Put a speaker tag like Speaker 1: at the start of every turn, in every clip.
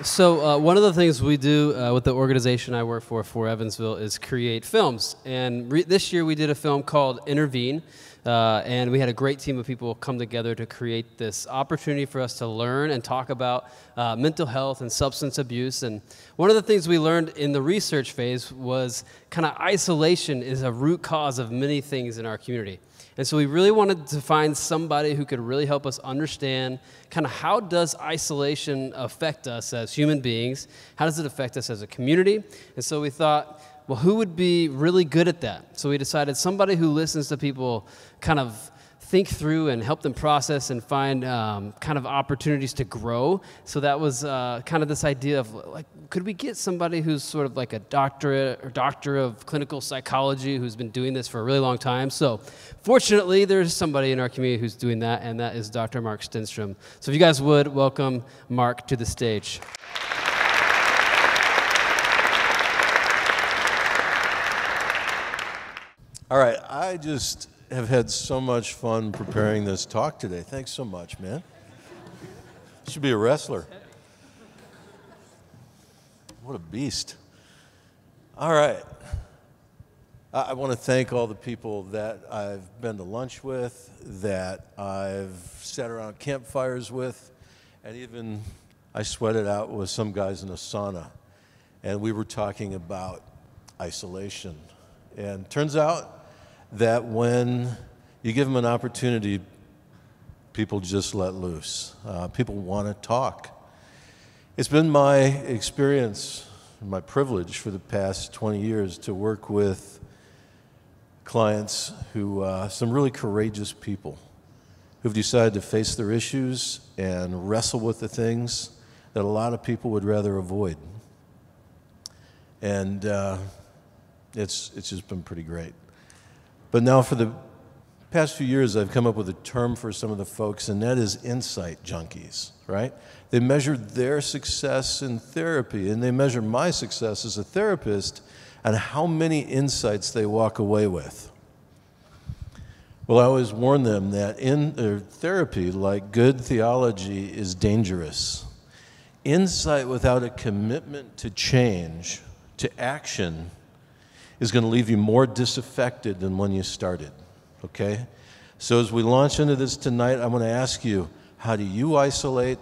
Speaker 1: So one of the things we do with the organization I work for Evansville, is create films. And this year we did a film called Intervene, and we had a great team of people come together to create this opportunity for us to learn and talk about mental health and substance abuse. And one of the things we learned in the research phase was kind of isolation is a root cause of many things in our community. And so we really wanted to find somebody who could really help us understand kind of how does isolation affect us as human beings? How does it affect us as a community? And so we thought, well, who would be really good at that? So we decided somebody who listens to people kind of think through and help them process and find kind of opportunities to grow. So that was kind of this idea of, like, could we get somebody who's sort of like a doctorate or doctor of clinical psychology who's been doing this for a really long time? So fortunately, there's somebody in our community who's doing that, and that is Dr. Mark Stenstrom. So if you guys would, welcome Mark to the stage.
Speaker 2: All right, I just have had so much fun preparing this talk today. Thanks so much, man. You should be a wrestler. What a beast. All right. I want to thank all the people that I've been to lunch with, that I've sat around campfires with, and even I sweated out with some guys in a sauna. And we were talking about isolation. And turns out that when you give them an opportunity, people just let loose. People want to talk. It's been my experience, my privilege for the past 20 years to work with clients who, some really courageous people who've decided to face their issues and wrestle with the things that a lot of people would rather avoid. And it's just been pretty great. But now for the past few years, I've come up with a term for some of the folks, and that is insight junkies, right? They measure their success in therapy, and they measure my success as a therapist on how many insights they walk away with. Well, I always warn them that in their therapy, like good theology, is dangerous. Insight without a commitment to change, to action, is going to leave you more disaffected than when you started, okay? So as we launch into this tonight, I'm going to ask you, how do you isolate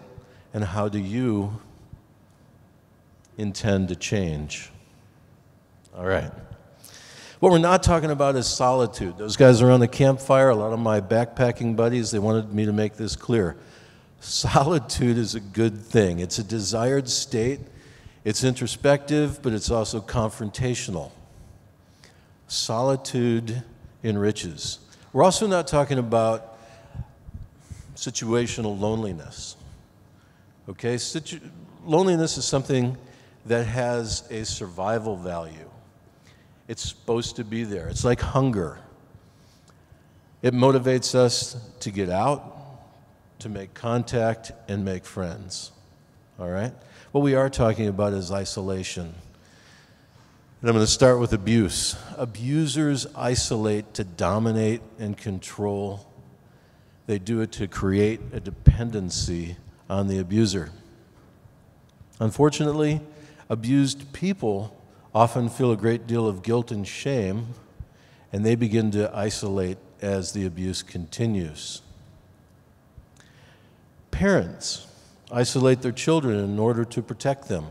Speaker 2: and how do you intend to change? All right. What we're not talking about is solitude. Those guys around the campfire, a lot of my backpacking buddies, they wanted me to make this clear. Solitude is a good thing. It's a desired state. It's introspective, but it's also confrontational. Solitude enriches. We're also not talking about situational loneliness. Okay? Loneliness is something that has a survival value. It's supposed to be there. It's like hunger. It motivates us to get out, to make contact, and make friends. All right? What we are talking about is isolation. And I'm going to start with abuse. Abusers isolate to dominate and control. They do it to create a dependency on the abuser. Unfortunately, abused people often feel a great deal of guilt and shame, and they begin to isolate as the abuse continues. Parents isolate their children in order to protect them.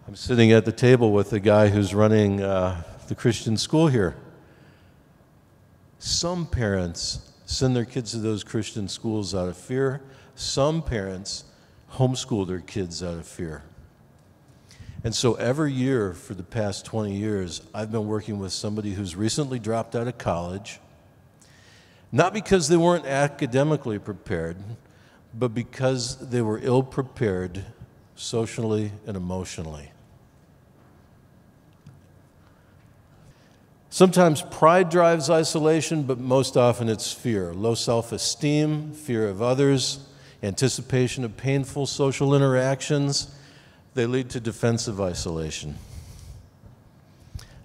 Speaker 2: I'm sitting at the table with the guy who's running the Christian school here. Some parents send their kids to those Christian schools out of fear. Some parents homeschool their kids out of fear. And so every year for the past 20 years, I've been working with somebody who's recently dropped out of college, not because they weren't academically prepared, but because they were ill-prepared socially and emotionally. Sometimes pride drives isolation, but most often it's fear. Low self-esteem, fear of others, anticipation of painful social interactions. They lead to defensive isolation.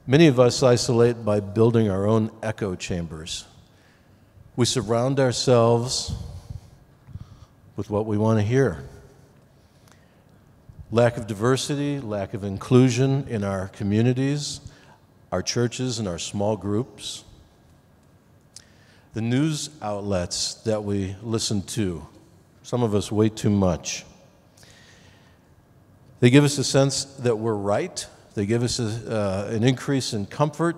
Speaker 2: Many of us isolate by building our own echo chambers. We surround ourselves with what we want to hear. Lack of diversity, lack of inclusion in our communities, our churches, and our small groups. The news outlets that we listen to, some of us way too much. They give us a sense that we're right. They give us an increase in comfort,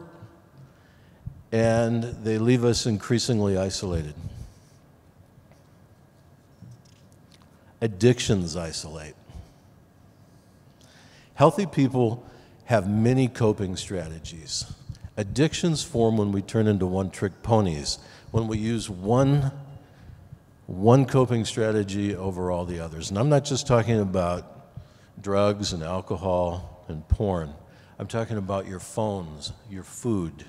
Speaker 2: and they leave us increasingly isolated. Addictions isolate. Healthy people have many coping strategies. Addictions form when we turn into one-trick ponies, when we use one coping strategy over all the others. And I'm not just talking about drugs and alcohol and porn. I'm talking about your phones, your food,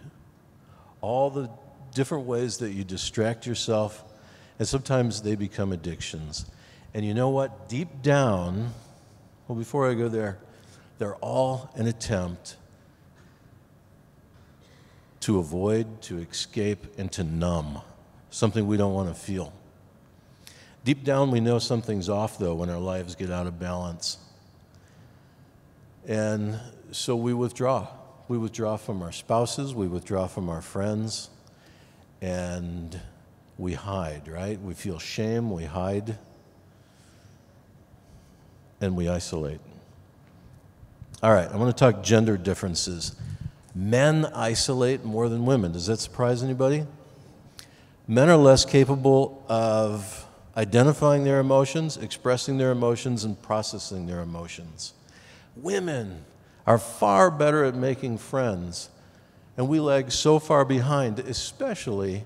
Speaker 2: all the different ways that you distract yourself, and sometimes they become addictions. And you know what? Deep down, well, before I go there, they're all an attempt to avoid, to escape, and to numb, something we don't want to feel. Deep down, we know something's off, though, when our lives get out of balance. And so we withdraw. We withdraw from our spouses, we withdraw from our friends, and we hide, right? We feel shame, we hide, and we isolate. All right, I want to talk gender differences. Men isolate more than women. Does that surprise anybody? Men are less capable of identifying their emotions, expressing their emotions, and processing their emotions. Women are far better at making friends, and we lag so far behind, especially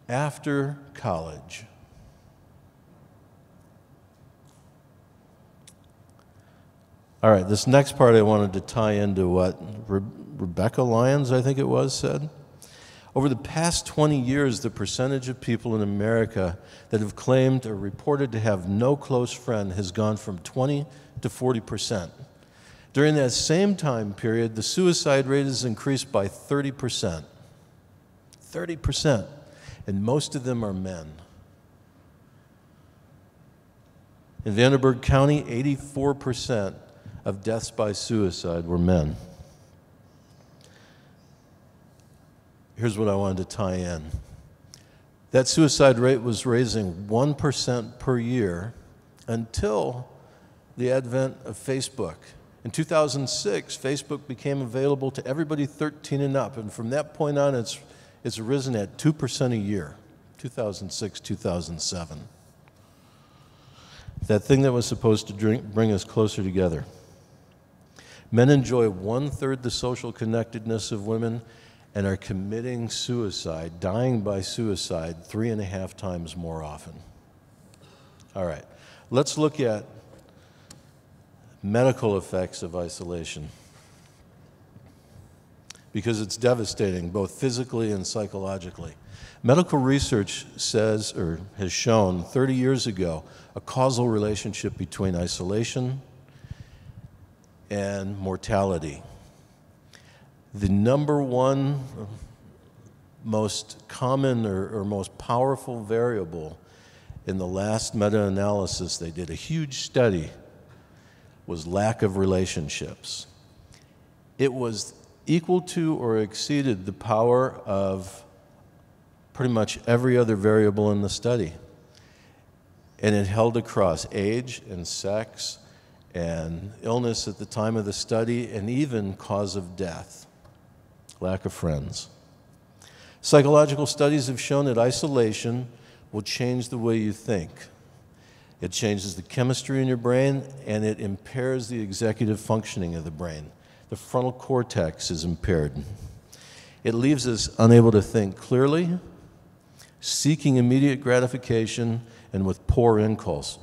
Speaker 2: after college. All right, this next part I wanted to tie into what Rebecca Lyons, I think it was, said. Over the past 20 years, the percentage of people in America that have claimed or reported to have no close friend has gone from 20 to 40%. During that same time period, the suicide rate has increased by 30%. 30%. And most of them are men. In Vanderburgh County, 84% of deaths by suicide were men. Here's what I wanted to tie in. That suicide rate was raising 1% per year until the advent of Facebook. In 2006, Facebook became available to everybody 13 and up, and from that point on, it's risen at 2% a year, 2006, 2007. That thing that was supposed to bring us closer together. Men enjoy 1/3 the social connectedness of women and are committing suicide, dying by suicide, 3.5 times more often. All right, let's look at medical effects of isolation, because it's devastating both physically and psychologically. Medical research says, or has shown 30 years ago, a causal relationship between isolation and mortality. The number one most common or most powerful variable in the last meta-analysis they did, a huge study, was lack of relationships. It was equal to or exceeded the power of pretty much every other variable in the study. And it held across age and sex and illness at the time of the study, and even cause of death, lack of friends. Psychological studies have shown that isolation will change the way you think. It changes the chemistry in your brain, and it impairs the executive functioning of the brain. The frontal cortex is impaired. It leaves us unable to think clearly, seeking immediate gratification, and with poor impulse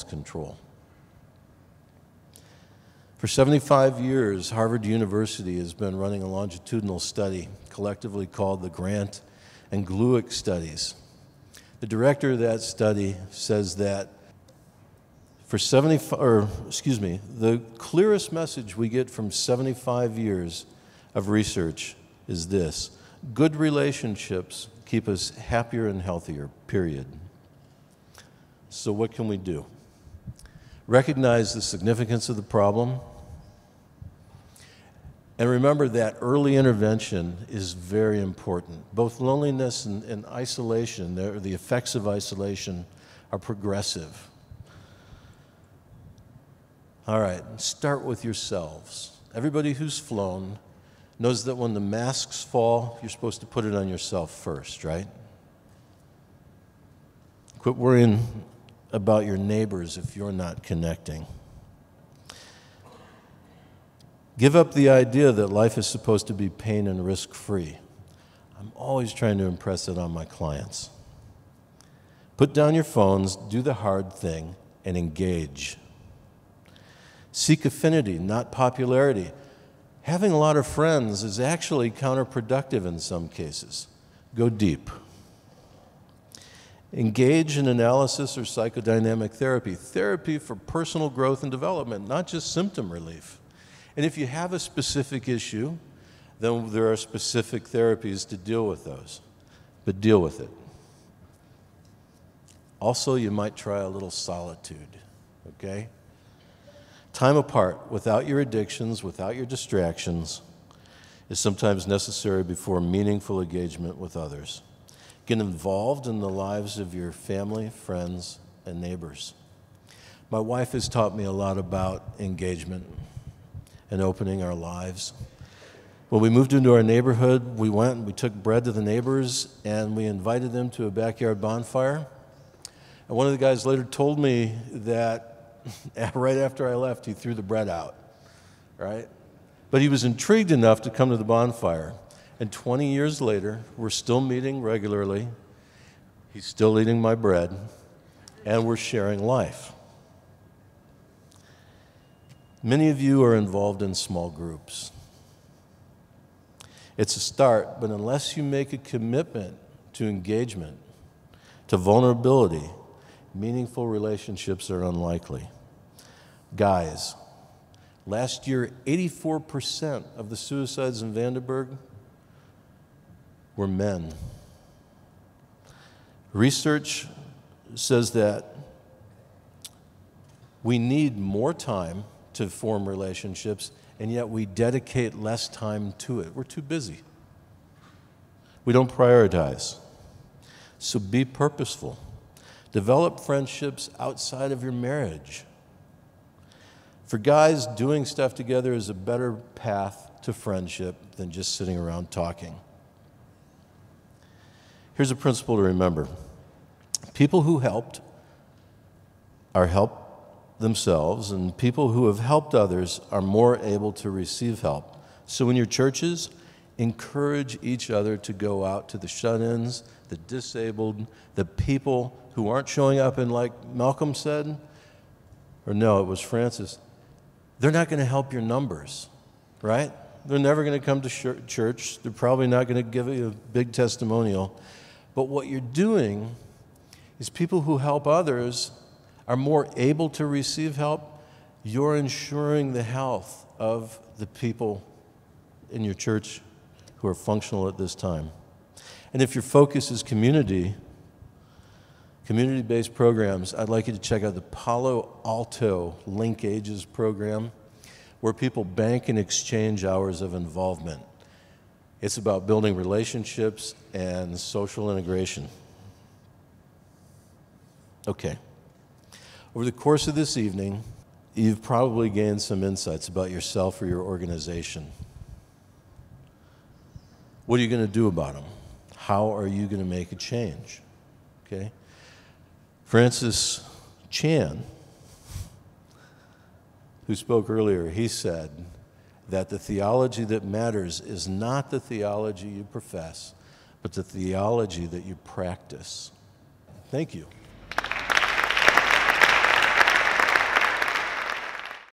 Speaker 2: control. For 75 years, Harvard University has been running a longitudinal study, collectively called the Grant and Glueck studies. The director of that study says that the clearest message we get from 75 years of research is this: good relationships keep us happier and healthier, period. So what can we do? Recognize the significance of the problem. And remember that early intervention is very important. Both loneliness and isolation, the effects of isolation, are progressive. All right, start with yourselves. Everybody who's flown knows that when the masks fall, you're supposed to put it on yourself first, right? Quit worrying about your neighbors if you're not connecting. Give up the idea that life is supposed to be pain and risk-free. I'm always trying to impress it on my clients. Put down your phones, do the hard thing, and engage. Seek affinity, not popularity. Having a lot of friends is actually counterproductive in some cases. Go deep. Engage in analysis or psychodynamic therapy. Therapy for personal growth and development, not just symptom relief. And if you have a specific issue, then there are specific therapies to deal with those. But deal with it. Also, you might try a little solitude, okay? Time apart, without your addictions, without your distractions, is sometimes necessary before meaningful engagement with others. Get involved in the lives of your family, friends, and neighbors. My wife has taught me a lot about engagement and opening our lives. When we moved into our neighborhood, we went and we took bread to the neighbors and we invited them to a backyard bonfire. And one of the guys later told me that right after I left, he threw the bread out, right? But he was intrigued enough to come to the bonfire. And 20 years later, we're still meeting regularly. He's still eating my bread, and we're sharing life. Many of you are involved in small groups. It's a start, but unless you make a commitment to engagement, to vulnerability, meaningful relationships are unlikely. Guys, last year, 84% of the suicides in Vandenberg were men. Research says that we need more time to form relationships, and yet we dedicate less time to it. We're too busy. We don't prioritize. So be purposeful. Develop friendships outside of your marriage. For guys, doing stuff together is a better path to friendship than just sitting around talking. Here's a principle to remember. People who helped are helped themselves, and people who have helped others are more able to receive help. So in your churches, encourage each other to go out to the shut-ins, the disabled, the people who aren't showing up, and like Malcolm said, or no, it was Francis, they're not going to help your numbers, right? They're never going to come to church. They're probably not going to give you a big testimonial. But what you're doing is people who help others are more able to receive help. You're ensuring the health of the people in your church who are functional at this time. And if your focus is community-based programs, I'd like you to check out the Palo Alto Link Ages program, where people bank and exchange hours of involvement. It's about building relationships and social integration. Okay. Over the course of this evening, you've probably gained some insights about yourself or your organization. What are you going to do about them? How are you going to make a change? Okay? Francis Chan, who spoke earlier, he said that the theology that matters is not the theology you profess, but the theology that you practice. Thank you.